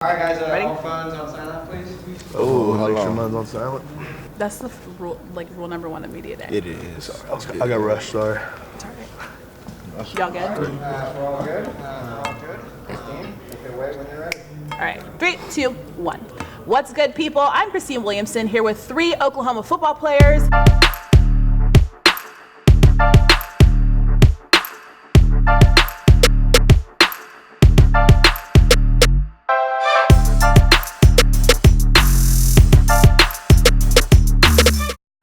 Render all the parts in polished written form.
All right, guys, Ready? all phones on silent, please. Oh, Make hold sure on. mine's on silent. That's the rule number one of media day. It is. I got rushed, sorry. It's all right. Y'all good? We're all good. We're all good. Christine, take it away when you're ready. All right, 3, 2, 1. What's good, people? I'm Christine Williamson here with 3 Oklahoma football players.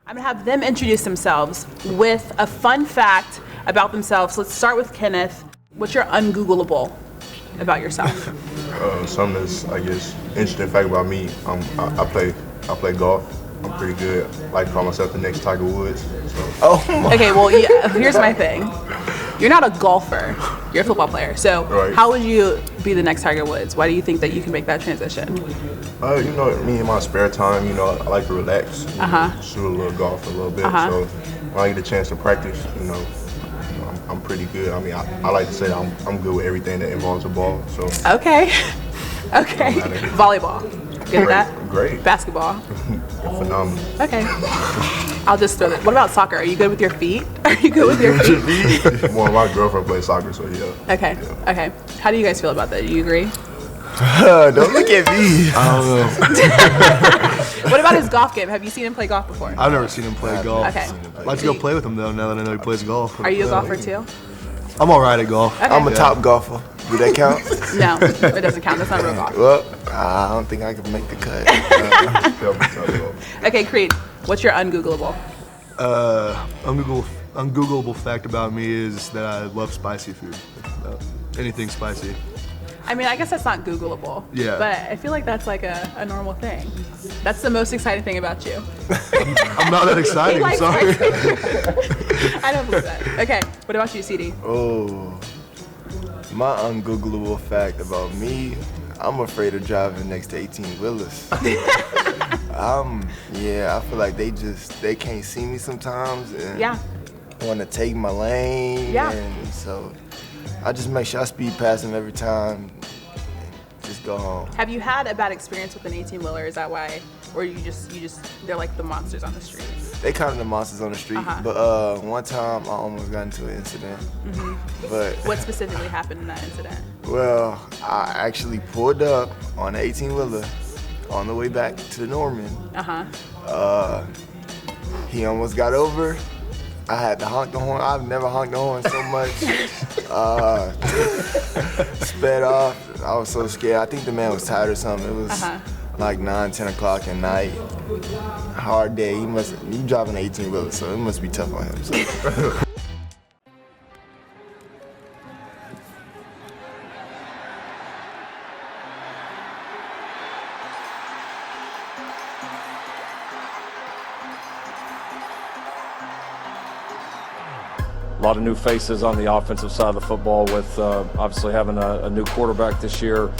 I'm gonna have them introduce themselves with a fun fact about themselves. Let's start with Kenneth. What's your ungoogleable about yourself? Something that's, I guess, interesting fact about me. I play golf. I'm pretty good. I like to call myself the next Tiger Woods. So. Okay, well, yeah, here's my thing. You're not a golfer. You're a football player. So Right. how would you be the next Tiger Woods? Why do you think that you can make that transition? You know, me in my spare time, you know, I like to relax. Uh-huh. Shoot a little golf a little bit. Uh-huh. So when I get a chance to practice, you know, I'm pretty good. I mean, I like to say I'm good with everything that involves a ball. So Okay. Okay. Volleyball. Good at that? Great. Basketball. Phenomenal. Okay. I'll just throw that. What about soccer? Are you good with your feet? Are you good with your feet? Well, my girlfriend plays soccer, so yeah. Okay. Yeah. Okay. How do you guys feel about that? Do you agree? Don't look at me. I What about his golf game? Have you seen him play golf before? I've never seen him play golf. Okay. I'd like to go play with him though. Now that I know he plays golf. Are you a golfer too? I'm all right at golf. Okay. I'm a top golfer. Do that count? No, it doesn't count. That's not real golf. Well, I don't think I can make the cut. Okay, Creed, what's your ungoogleable? Ungoogleable fact about me is that I love spicy food. Anything spicy. I mean, I guess that's not Googleable. Yeah. But I feel like that's like a normal thing. That's the most exciting thing about you. I'm not that exciting. Like Sorry. I don't believe that. Okay, what about you, CeeDee? Oh, my ungoogleable fact about me, I'm afraid of driving next to 18-wheelers. Yeah, I feel like they can't see me sometimes and Yeah. want to take my lane. Yeah. And so I just make sure I speed past them every time and just go home. Have you had a bad experience with an 18-wheeler? Is that why? Or you just they're like the monsters on the street? They kind of the monsters on the street, Uh-huh. but one time I almost got into an incident. But What specifically happened in that incident? well, I actually pulled up on an 18-wheeler on the way back to Norman. Uh-huh. He almost got over. I had to honk the horn. I've never honked the horn so much. Sped off. I was so scared. I think the man was tired or something. It was like 9, 10 o'clock at night. Hard day. He driving an 18-wheeler, so it must be tough on him. So. A lot of new faces on the offensive side of the football with obviously having a new quarterback this year.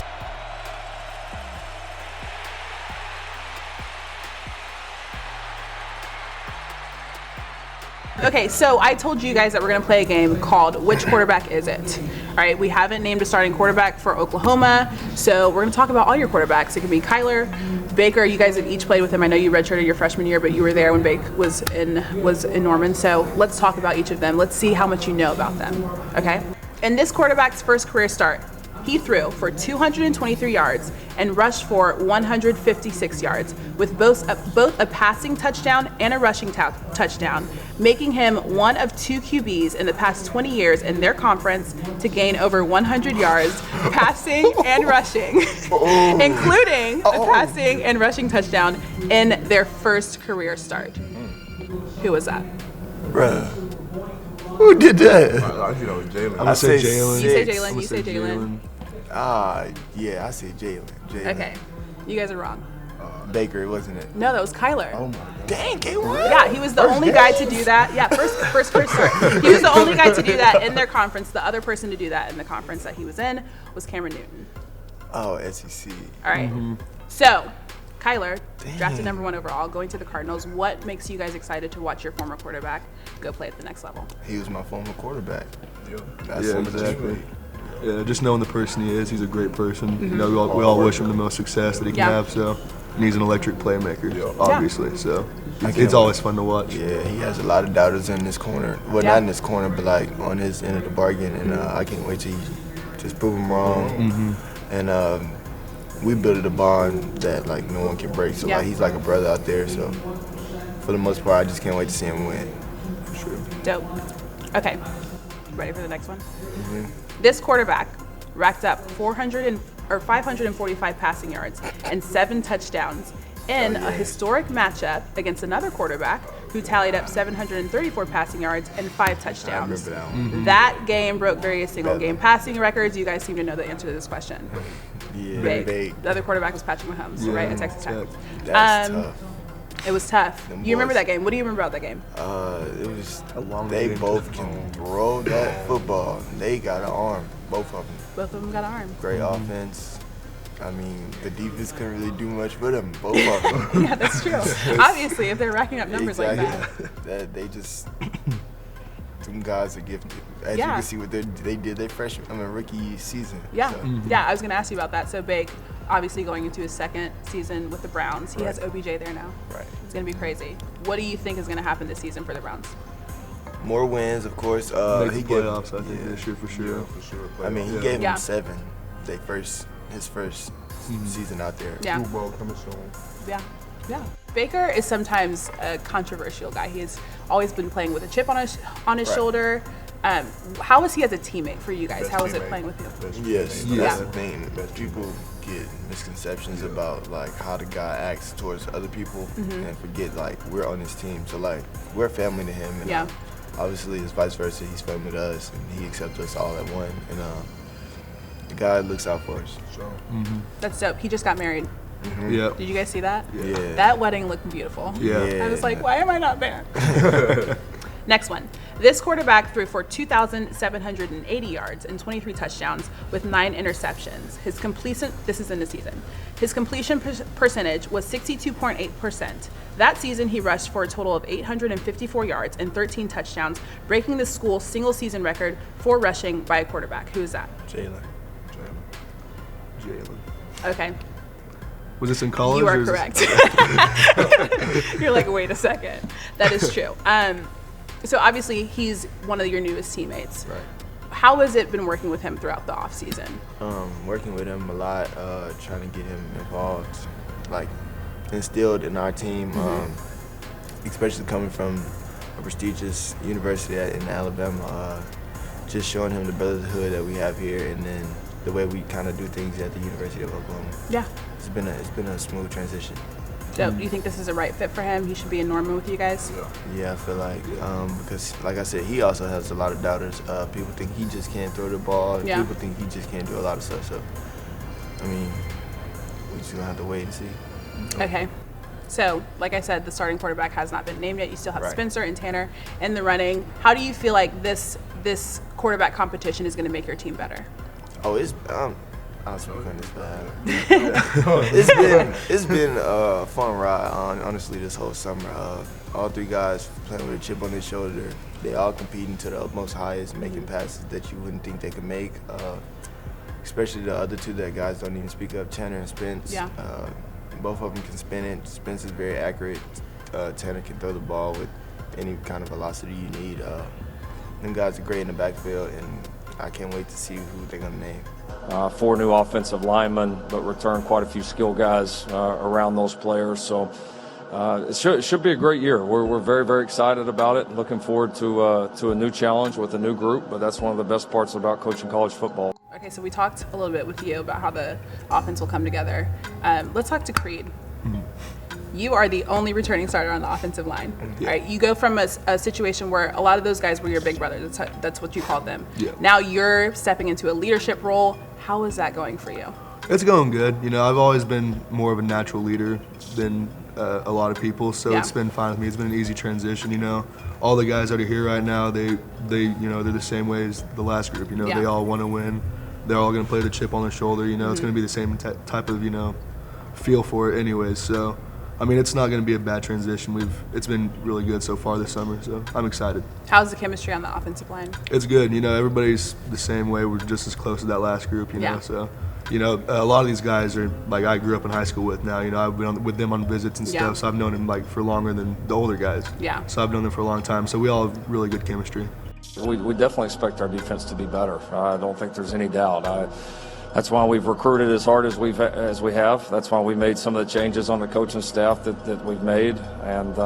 Okay, so I told you guys that we're going to play a game called Which Quarterback Is It? All right, we haven't named a starting quarterback for Oklahoma, so we're going to talk about all your quarterbacks. It could be Kyler, Baker. You guys have each played with him. I know you redshirted your freshman year, but you were there when Bake was in Norman. So let's talk about each of them. Let's see how much you know about them, okay? In this quarterback's first career start, he threw for 223 yards and rushed for 156 yards, with both a passing touchdown and a rushing touchdown, making him one of 2 QBs in the past 20 years in their conference to gain over 100 yards passing and rushing, including a passing and rushing touchdown in their first career start. Who was that? Bruh. Who did that? You know, Jalen. I say Jalen. You say six. Jalen. You say Jalen. Yeah, I say Jalen. Okay, you guys are wrong. Baker, wasn't it? No, that was Kyler. Oh my God. Dang, K1. Yeah, he was the only guy to do that. Yeah, first career start. He was the only guy to do that in their conference. The other person to do that in the conference that he was in was Cameron Newton. Oh, SEC. All right. So, Kyler, drafted number 1 overall, going to the Cardinals. What makes you guys excited to watch your former quarterback go play at the next level? He was my former quarterback. Yeah. That's Yeah, so much exactly. different. Yeah, just knowing the person he is, he's a great person. You know, we all wish him the most success that he can have. So, and he's an electric playmaker, obviously. So, it's always fun to watch. Yeah, he has a lot of doubters in this corner. Well, not in this corner, but like on his end of the bargain. And I can't wait till he just prove him wrong. And we built a bond that like no one can break. So like he's like a brother out there. So for the most part, I just can't wait to see him win. Sure. Dope. Okay, ready for the next one? This quarterback racked up 545 passing yards and 7 touchdowns in a historic matchup against another quarterback who tallied up 734 passing yards and 5 touchdowns. I remember that one. That game broke various single-game passing records. You guys seem to know the answer to this question. Yeah, Big. The other quarterback was Patrick Mahomes, right, at Texas Tech. That's tough. It was tough. You remember that game? What do you remember about that game? It was they both can throw that football. They got an arm, both of them. Both of them got an arm. Great offense. I mean, the defense couldn't really do much for them, both of them. Yeah, that's true. Obviously, if they're racking up numbers like that, they just some guys are gifted. As you can see what they did their rookie season. Yeah, so. yeah. I was going to ask you about that. So Big, obviously going into his second season with the Browns. He has OBJ there now. Right. It's going to be crazy. What do you think is going to happen this season for the Browns? More wins, of course. Make the playoffs, I think, this year for sure. Yeah, for sure. I mean, he gave him 7. His first season out there. Yeah. Super Bowl coming soon. Yeah. Yeah. Baker is sometimes a controversial guy. He has always been playing with a chip on his shoulder. How is he as a teammate for you guys? Best How is it teammate. playing with you? Yes, that's the thing. People get misconceptions about like how the guy acts towards other people and forget like we're on his team. So like we're family to him, and obviously it's vice versa. He's family to us, and he accepts us all at one. And the guy looks out for us. So. That's dope. He just got married. Yeah. Did you guys see that? Yeah. That wedding looked beautiful. Yeah. I was like, why am I not there? Next one. This quarterback threw for 2,780 yards and 23 touchdowns with 9 interceptions. His completion, this is in the season. His completion percentage was 62.8%. That season, he rushed for a total of 854 yards and 13 touchdowns, breaking the school single season record for rushing by a quarterback. Who is that? Jalen. Okay. Was this in college? You are correct. You're like, wait a second. That is true. So obviously he's one of your newest teammates. Right. How has it been working with him throughout the off season? Working with him a lot, trying to get him involved, like instilled in our team, especially coming from a prestigious university in Alabama. Just showing him the brotherhood that we have here, and then the way we kind of do things at the University of Oklahoma. Yeah. It's been a smooth transition. So do you think this is a right fit for him? He should be in Norman with you guys? Yeah, I feel like because, like I said, he also has a lot of doubters. People think he just can't throw the ball. Yeah. People think he just can't do a lot of stuff. So, I mean, we just gonna have to wait and see. Okay. So, like I said, the starting quarterback has not been named yet. You still have Spencer and Tanner in the running. How do you feel like this quarterback competition is going to make your team better? Oh, it's I'll speak on this bad. It's been a fun ride, honestly, this whole summer. All 3 guys playing with a chip on their shoulder. They all competing to the utmost highest, making passes that you wouldn't think they could make. Especially the other 2 that guys don't even speak of, Tanner and Spence. Yeah. Both of them can spin it. Spence is very accurate. Tanner can throw the ball with any kind of velocity you need. Them guys are great in the backfield, and I can't wait to see who they're gonna name. 4 new offensive linemen, but return quite a few skill guys around those players. So it should be a great year. We're very, very excited about it. Looking forward to a new challenge with a new group, but that's one of the best parts about coaching college football. Okay, so we talked a little bit with you about how the offense will come together. Let's talk to Creed. You are the only returning starter on the offensive line. Yeah. Right? You go from a situation where a lot of those guys were your big brothers. That's what you called them. Yeah. Now you're stepping into a leadership role. How is that going for you? It's going good. You know, I've always been more of a natural leader than a lot of people, so it's been fine with me. It's been an easy transition. You know, all the guys that are here right now, they you know, they're the same way as the last group. You know, they all want to win. They're all going to play the chip on their shoulder. You know, it's going to be the same type of, you know, feel for it anyways. So I mean, it's not going to be a bad transition. It's been really good so far this summer, so I'm excited. How's the chemistry on the offensive line? It's good. You know, everybody's the same way. We're just as close to that last group, you know. So, you know, a lot of these guys are like I grew up in high school with now. You know, I've been with them on visits and stuff, so I've known them like for longer than the older guys. Yeah. So I've known them for a long time. So we all have really good chemistry. We definitely expect our defense to be better. I don't think there's any doubt. That's why we've recruited as hard as we have. That's why we made some of the changes on the coaching staff that we've made, and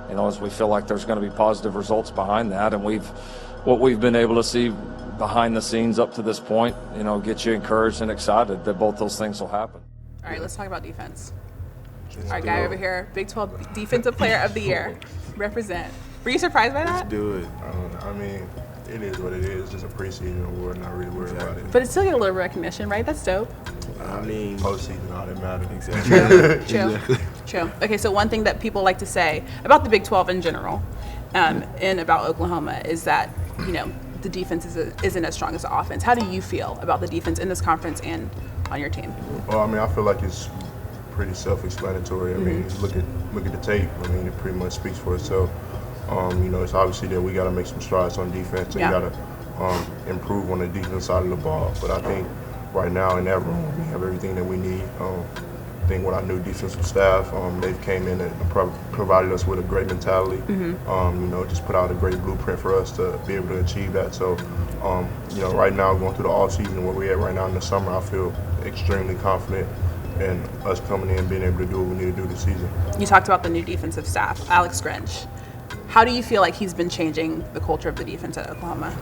you know, as we feel like there's going to be positive results behind that, and what we've been able to see behind the scenes up to this point, you know, get you encouraged and excited that both those things will happen. All right, let's talk about defense. Our guy over here, Big 12 Defensive Player of the Year, represent. Were you surprised by that? Let's do it. I mean, it is what it is. Just a preseason award, not really worried about it. But it's still get a little recognition, right? That's dope. I mean, Postseason, all that matters. Exactly. True. Okay, so one thing that people like to say about the Big 12 in general, and about Oklahoma, is that, you know, the defense isn't as strong as the offense. How do you feel about the defense in this conference and on your team? Well, I mean, I feel like it's pretty self-explanatory. I mean, look at the tape. I mean, it pretty much speaks for itself. You know, it's obviously that we got to make some strides on defense. And we got to improve on the defense side of the ball. But I think right now in that room, we have everything that we need. I think with our new defensive staff, they've came in and provided us with a great mentality. You know, just put out a great blueprint for us to be able to achieve that. So, you know, right now going through the off season, where we're at right now in the summer, I feel extremely confident in us coming in and being able to do what we need to do this season. You talked about the new defensive staff, Alex Grinch. How do you feel like he's been changing the culture of the defense at Oklahoma?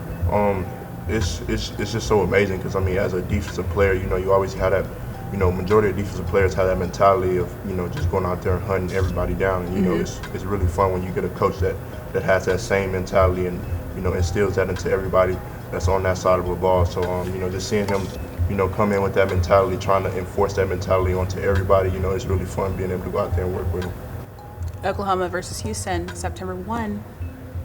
It's just so amazing because, I mean, as a defensive player, you know, you always have that, you know, majority of defensive players have that mentality of, you know, just going out there and hunting everybody down. And, you know, it's really fun when you get a coach that has that same mentality and, you know, instills that into everybody that's on that side of the ball. So, you know, just seeing him, you know, come in with that mentality, trying to enforce that mentality onto everybody, you know, it's really fun being able to go out there and work with him. Oklahoma versus Houston, September 1.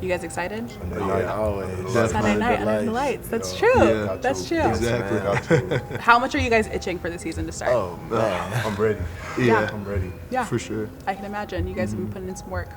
You guys excited? Yeah, always. Sunday night under the lights. That's true. Yeah, That's true. Exactly. How much are you guys itching for the season to start? Oh, man. I'm ready. Yeah. I'm ready. Yeah. For sure. I can imagine. You guys have been putting in some work.